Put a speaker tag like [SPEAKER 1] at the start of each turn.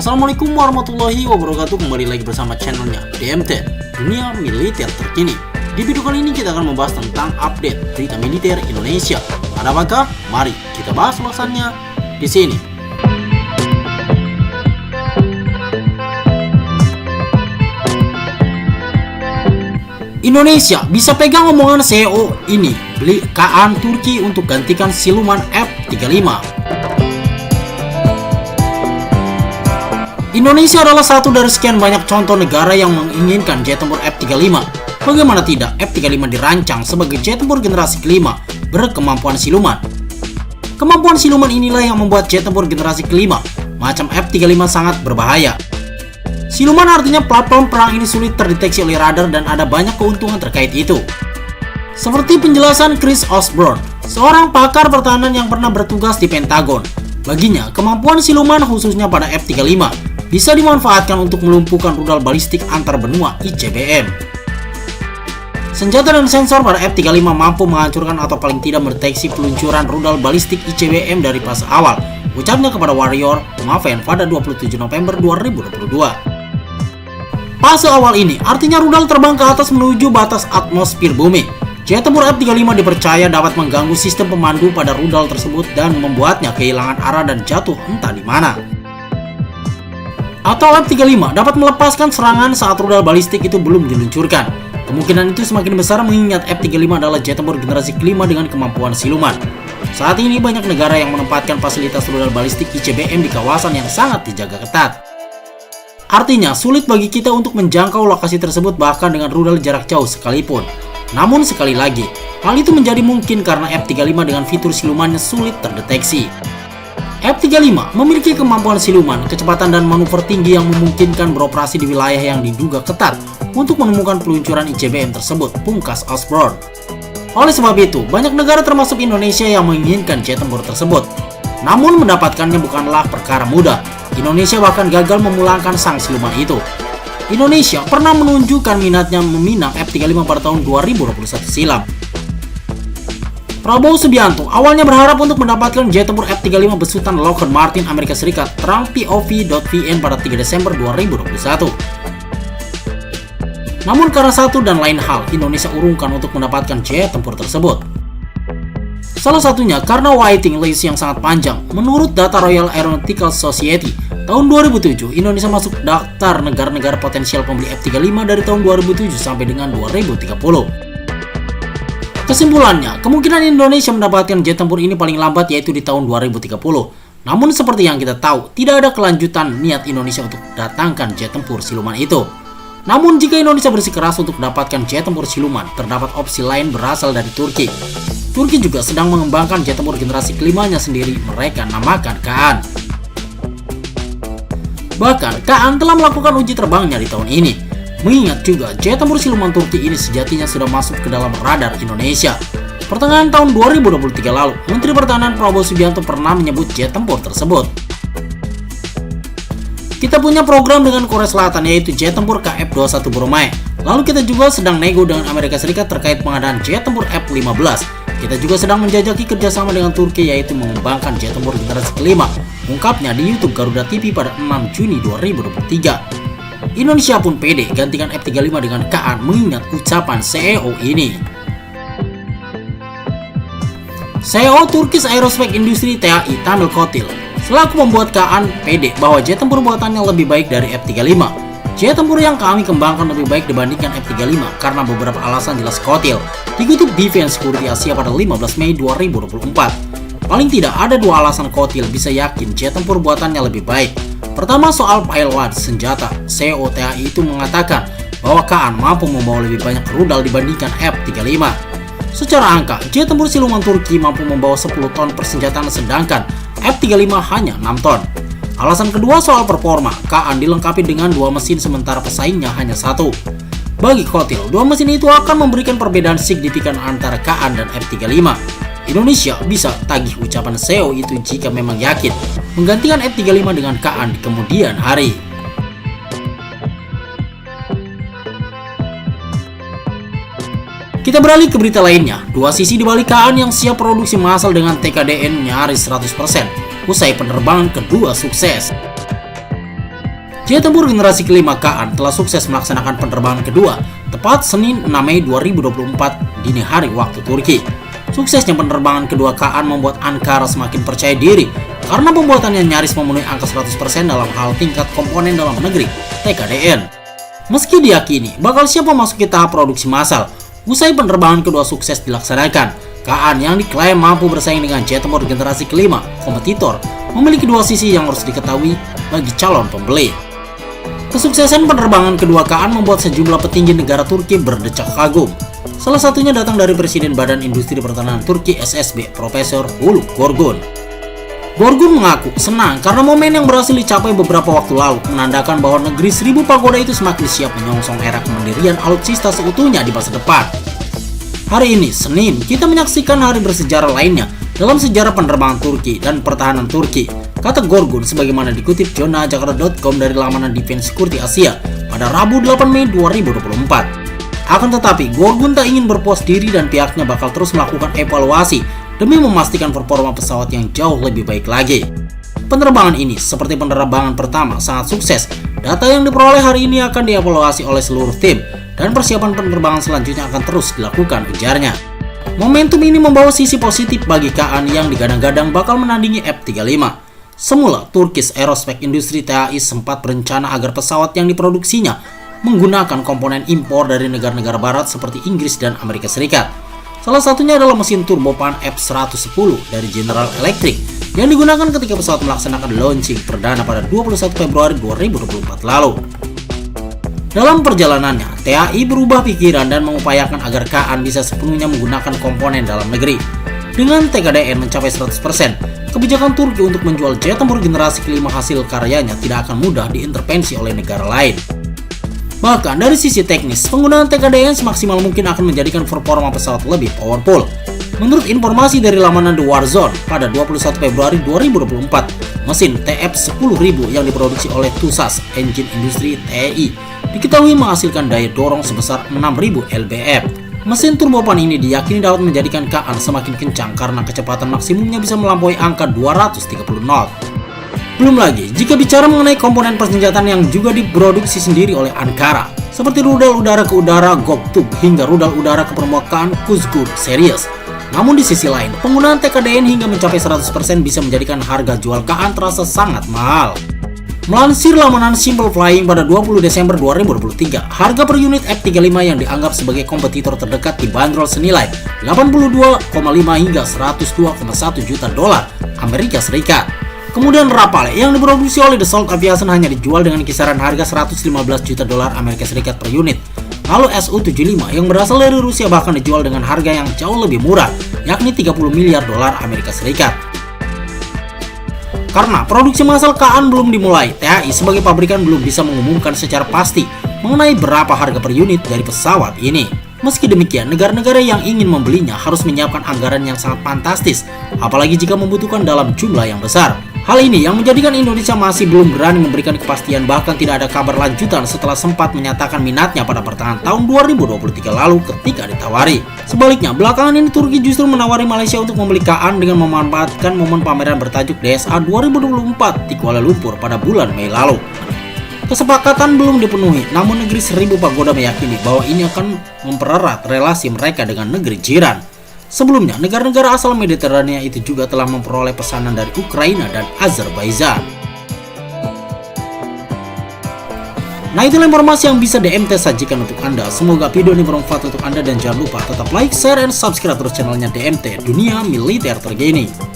[SPEAKER 1] Assalamualaikum warahmatullahi wabarakatuh. Kembali lagi bersama channelnya DMT, Dunia Militer Terkini. Di video kali ini kita akan membahas tentang update berita militer Indonesia. Ada apakah? Mari kita bahas ulasannya di sini. Indonesia bisa pegang omongan CEO ini, beli Kaan Turki untuk gantikan siluman F-35. Indonesia adalah satu dari sekian banyak contoh negara yang menginginkan jet tempur F-35. Bagaimana tidak, F-35 dirancang sebagai jet tempur generasi kelima berkemampuan siluman. Kemampuan siluman inilah yang membuat jet tempur generasi kelima macam F-35 sangat berbahaya. Siluman artinya platform perang ini sulit terdeteksi oleh radar dan ada banyak keuntungan terkait itu. Seperti penjelasan Chris Osborne, seorang pakar pertahanan yang pernah bertugas di Pentagon. Baginya, kemampuan siluman khususnya pada F-35 bisa dimanfaatkan untuk melumpuhkan rudal balistik antar benua ICBM. Senjata dan sensor pada F-35 mampu menghancurkan atau paling tidak mendeteksi peluncuran rudal balistik ICBM dari fase awal, ucapnya kepada Warrior Maven pada 27 November 2022. Fase awal ini artinya rudal terbang ke atas menuju batas atmosfer bumi. Jet tempur F-35 dipercaya dapat mengganggu sistem pemandu pada rudal tersebut dan membuatnya kehilangan arah dan jatuh entah di mana. Atau F-35 dapat melepaskan serangan saat rudal balistik itu belum diluncurkan. Kemungkinan itu semakin besar mengingat F-35 adalah jet tempur generasi kelima dengan kemampuan siluman. Saat ini banyak negara yang menempatkan fasilitas rudal balistik ICBM di kawasan yang sangat dijaga ketat. Artinya sulit bagi kita untuk menjangkau lokasi tersebut bahkan dengan rudal jarak jauh sekalipun. Namun sekali lagi, hal itu menjadi mungkin karena F-35 dengan fitur silumannya sulit terdeteksi. F-35 memiliki kemampuan siluman, kecepatan dan manuver tinggi yang memungkinkan beroperasi di wilayah yang diduga ketat untuk menemukan peluncuran ICBM tersebut, pungkas Osborne. Oleh sebab itu, banyak negara termasuk Indonesia yang menginginkan jet tempur tersebut. Namun mendapatkannya bukanlah perkara mudah. Indonesia bahkan gagal memulangkan sang siluman itu. Indonesia pernah menunjukkan minatnya meminang F-35 pada tahun 2021 silam. Prabowo Subianto awalnya berharap untuk mendapatkan jet tempur F-35 besutan Lockheed Martin Amerika Serikat terang POV.VN pada 3 Desember 2021. Namun karena satu dan lain hal, Indonesia urungkan untuk mendapatkan jet tempur tersebut. Salah satunya karena waiting list yang sangat panjang. Menurut data Royal Aeronautical Society, tahun 2007 Indonesia masuk daftar negara-negara potensial pembeli F-35 dari tahun 2007 sampai dengan 2030. Kesimpulannya, kemungkinan Indonesia mendapatkan jet tempur ini paling lambat yaitu di tahun 2030. Namun seperti yang kita tahu, tidak ada kelanjutan niat Indonesia untuk datangkan jet tempur siluman itu. Namun jika Indonesia bersikeras untuk mendapatkan jet tempur siluman, terdapat opsi lain berasal dari Turki. Turki juga sedang mengembangkan jet tempur generasi kelimanya sendiri, mereka namakan Kaan. Bahkan Kaan telah melakukan uji terbangnya di tahun ini. Mengingat juga jet tempur siluman Turki ini sejatinya sudah masuk ke dalam radar Indonesia. Pertengahan tahun 2023 lalu, Menteri Pertahanan Prabowo Subianto pernah menyebut jet tempur tersebut. Kita punya program dengan Korea Selatan yaitu jet tempur KF-21 Boramae. Lalu kita juga sedang nego dengan Amerika Serikat terkait pengadaan jet tempur F-15. Kita juga sedang menjajaki kerjasama dengan Turki yaitu mengembangkan jet tempur generasi kelima. Ungkapnya di YouTube Garuda TV pada 6 Juni 2023. Indonesia pun pede gantikan F-35 dengan Kaan mengingat ucapan CEO ini. CEO Turkish Aerospace Industry TAI Tamer Kotil selaku membuat Kaan pede bahwa jet tempur buatannya lebih baik dari F-35. Jet tempur yang kami kembangkan lebih baik dibandingkan F-35 karena beberapa alasan, jelas Kotil. Dikutip Defense Security Asia pada 15 Mei 2024. Paling tidak ada dua alasan Kotil bisa yakin jet tempur buatannya lebih baik. Pertama, soal payload senjata. CEO TAI itu mengatakan bahwa Kaan mampu membawa lebih banyak rudal dibandingkan F-35. Secara angka, jet tempur siluman Turki mampu membawa 10 ton persenjataan sedangkan F-35 hanya 6 ton. Alasan kedua soal performa. Kaan dilengkapi dengan 2 mesin sementara pesaingnya hanya 1. Bagi Kotil, 2 mesin itu akan memberikan perbedaan signifikan antara Kaan dan F-35. Indonesia bisa tagih ucapan CEO itu jika memang yakin menggantikan F-35 dengan Kaan di kemudian hari. Kita beralih ke berita lainnya. Dua sisi di balik Kaan yang siap produksi massal dengan TKDN nyaris 100%. usai penerbangan kedua sukses. Jet tempur generasi kelima Kaan telah sukses melaksanakan penerbangan kedua tepat Senin 6 Mei 2024 dini hari waktu Turki. Suksesnya penerbangan kedua Kaan membuat Ankara semakin percaya diri karena pembuatannya nyaris memenuhi angka 100% dalam hal tingkat komponen dalam negeri (TKDN). Meski diyakini bakal siap memasuki tahap produksi massal, usai penerbangan kedua sukses dilaksanakan, Kaan yang diklaim mampu bersaing dengan jet tempur generasi kelima kompetitor memiliki dua sisi yang harus diketahui bagi calon pembeli. Kesuksesan penerbangan kedua Kaan membuat sejumlah petinggi negara Turki berdecak kagum. Salah satunya datang dari Presiden Badan Industri Pertahanan Turki SSB, Profesor Huluk Gorgun. Gorgun mengaku senang karena momen yang berhasil dicapai beberapa waktu lalu menandakan bahwa negeri 1000 pagoda itu semakin siap menyongsong era kemandirian alutsista seutuhnya di masa depan. Hari ini, Senin, kita menyaksikan hari bersejarah lainnya dalam sejarah penerbangan Turki dan pertahanan Turki, kata Gorgun sebagaimana dikutip jonajakarta.com dari laman Defense Security Asia pada Rabu 8 Mei 2024. Akan tetapi, Gorgun tak ingin berpuas diri dan pihaknya bakal terus melakukan evaluasi demi memastikan performa pesawat yang jauh lebih baik lagi. Penerbangan ini, seperti penerbangan pertama, sangat sukses. Data yang diperoleh hari ini akan dievaluasi oleh seluruh tim, dan persiapan penerbangan selanjutnya akan terus dilakukan, ujarnya. Momentum ini membawa sisi positif bagi Kaan yang digadang-gadang bakal menandingi F-35. Semula, Turkish Aerospace Industry (TAI) sempat berencana agar pesawat yang diproduksinya menggunakan komponen impor dari negara-negara barat seperti Inggris dan Amerika Serikat. Salah satunya adalah mesin turbopan F-110 dari General Electric yang digunakan ketika pesawat melaksanakan launching perdana pada 21 Februari 2024 lalu. Dalam perjalanannya, TAI berubah pikiran dan mengupayakan agar Kaan bisa sepenuhnya menggunakan komponen dalam negeri. Dengan TKDN mencapai 100%, kebijakan Turki untuk menjual jet tempur generasi kelima hasil karyanya tidak akan mudah diintervensi oleh negara lain. Bahkan dari sisi teknis, penggunaan TKDN semaksimal mungkin akan menjadikan performa pesawat lebih powerful. Menurut informasi dari laman The War Zone, pada 21 Februari 2024, mesin TF10000 yang diproduksi oleh TUSAS Engine Industry (TEI) diketahui menghasilkan daya dorong sebesar 6000 lbf. Mesin turbopan ini diyakini dapat menjadikan Kaan semakin kencang karena kecepatan maksimumnya bisa melampaui angka 230 knot. Belum lagi, jika bicara mengenai komponen persenjataan yang juga diproduksi sendiri oleh Ankara, seperti rudal udara ke udara Göktürk hingga rudal udara ke permukaan Kuzgun series. Namun di sisi lain, penggunaan TKDN hingga mencapai 100% bisa menjadikan harga jual Kaan terasa sangat mahal. Melansir laman Simple Flying pada 20 Desember 2023, harga per unit F-35 yang dianggap sebagai kompetitor terdekat dibanderol senilai 82,5 hingga 102,1 juta dolar Amerika Serikat. Kemudian Rafale yang diproduksi oleh Dassault Aviation hanya dijual dengan kisaran harga 115 juta dolar Amerika Serikat per unit. Lalu Su-75 yang berasal dari Rusia bahkan dijual dengan harga yang jauh lebih murah, yakni 30 miliar dolar Amerika Serikat. Karena produksi massal Kaan belum dimulai, TAI sebagai pabrikan belum bisa mengumumkan secara pasti mengenai berapa harga per unit dari pesawat ini. Meski demikian, negara-negara yang ingin membelinya harus menyiapkan anggaran yang sangat fantastis, apalagi jika membutuhkan dalam jumlah yang besar. Hal ini yang menjadikan Indonesia masih belum berani memberikan kepastian, bahkan tidak ada kabar lanjutan setelah sempat menyatakan minatnya pada pertengahan tahun 2023 lalu ketika ditawari. Sebaliknya, belakangan ini Turki justru menawari Malaysia untuk membeli Kaan dengan memanfaatkan momen pameran bertajuk DSA 2024 di Kuala Lumpur pada bulan Mei lalu. Kesepakatan belum dipenuhi, namun negeri 1000 pagoda meyakini bahwa ini akan mempererat relasi mereka dengan negeri jiran. Sebelumnya, negara-negara asal Mediterania itu juga telah memperoleh pesanan dari Ukraina dan Azerbaijan. Nah, itulah informasi yang bisa DMT sajikan untuk Anda. Semoga video ini bermanfaat untuk Anda dan jangan lupa tetap like, share, dan subscribe terus channelnya DMT Dunia Militer Terkini.